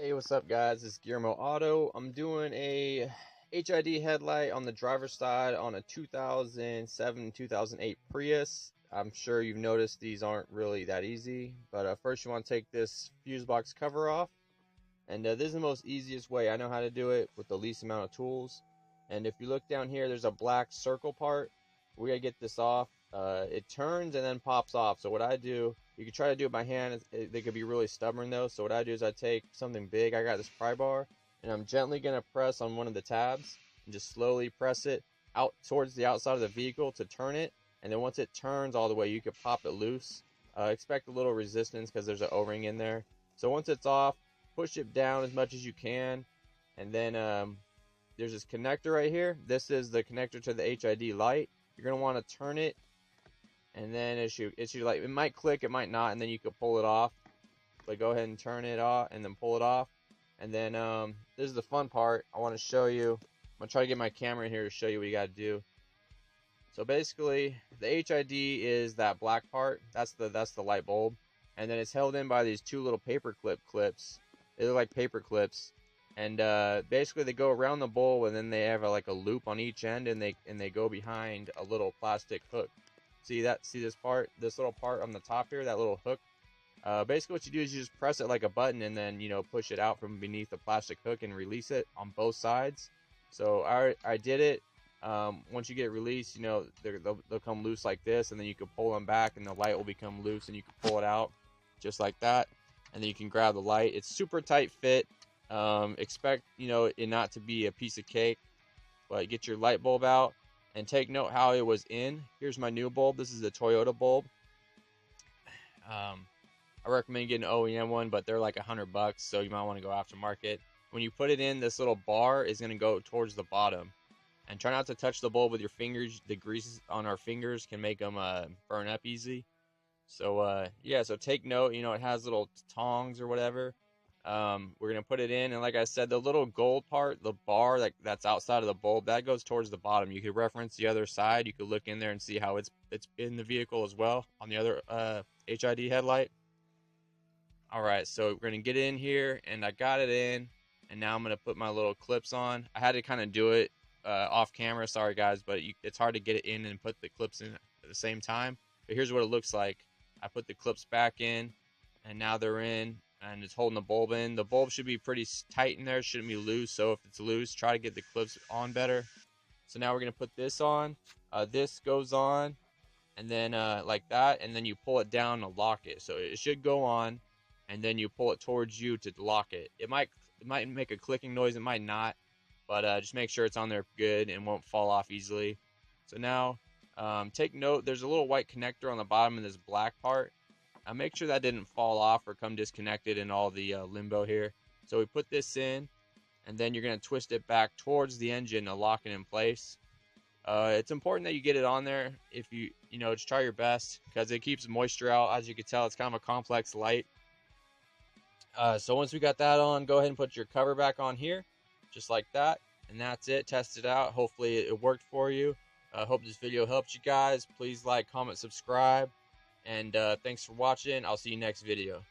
Hey, what's up, guys? It's GearmoAuto. Auto. I'm doing a HID headlight on the driver's side on a 2007-2008 Prius. I'm sure you've noticed these aren't really that easy, but first you want to take this fuse box cover off, and this is the most easiest way I know how to do it with the least amount of tools. And if you look down here, there's a black circle part. We gotta get this off. It turns and then pops off. So what I do, you can try to do it by hand. They could be really stubborn though. So what I do is I take something big. I got this pry bar, and I'm gently gonna press on one of the tabs and just slowly press it out towards the outside of the vehicle to turn it. And then once it turns all the way, you can pop it loose. Expect a little resistance because there's an O-ring in there. So once it's off, push it down as much as you can, and then there's this connector right here. This is the connector to the HID light. You're gonna want to turn it, and then it should like, it might click, it might not, and then you could pull it off. But go ahead and turn it off and then pull it off. And then this is the fun part. I want to show you. I'm gonna try to get my camera in here to show you what you gotta do. So basically, the HID is that black part. That's the light bulb, and then it's held in by these two little paper clips. They look like paper clips, and basically they go around the bulb, and then they have like a loop on each end, and they go behind a little plastic hook. See this part, this little part on the top here, that little hook. Basically what you do is you just press it like a button, and then push it out from beneath the plastic hook and release it on both sides. So I did it. Once you get it released, they'll come loose like this, and then you can pull them back, and the light will become loose, and you can pull it out just like that, and then you can grab the light. It's super tight fit. Expect it not to be a piece of cake, but get your light bulb out and take note how it was in. Here's my new bulb. This is a Toyota bulb. I recommend getting an OEM one, but they're like $100, so you might want to go aftermarket. When you put it in, this little bar is going to go towards the bottom, and try not to touch the bulb with your fingers. The grease on our fingers can make them burn up easy. So yeah, so take note. It has little tongs or whatever. We're gonna put it in, and like I said, the little gold part, the bar that's outside of the bulb, that goes towards the bottom. You could reference the other side. You could look in there and see how it's in the vehicle as well on the other HID headlight. All right, so we're gonna get in here, and I got it in, and now I'm gonna put my little clips on. I had to kind of do it off camera. Sorry guys, but it's hard to get it in and put the clips in at the same time. But here's what it looks like. I put the clips back in, and now they're in, and it's holding the bulb in. The bulb should be pretty tight in there. It shouldn't be loose. So if it's loose, try to get the clips on better. So now we're going to put this on. This goes on, and then like that, and then you pull it down to lock it. So it should go on, and then you pull it towards you to lock it. It might make a clicking noise. It might not, but just make sure it's on there good and won't fall off easily. So now take note, there's a little white connector on the bottom of this black part. Make sure that didn't fall off or come disconnected in all the limbo here. So we put this in, and then you're going to twist it back towards the engine to lock it in place. It's important that you get it on there. If just try your best, because it keeps moisture out. As you can tell, it's kind of a complex light. So once we got that on, go ahead and put your cover back on here, just like that. And that's it. Test it out. Hopefully it worked for you. Hope this video helped you guys. Please like, comment, subscribe. And thanks for watching. I'll see you next video.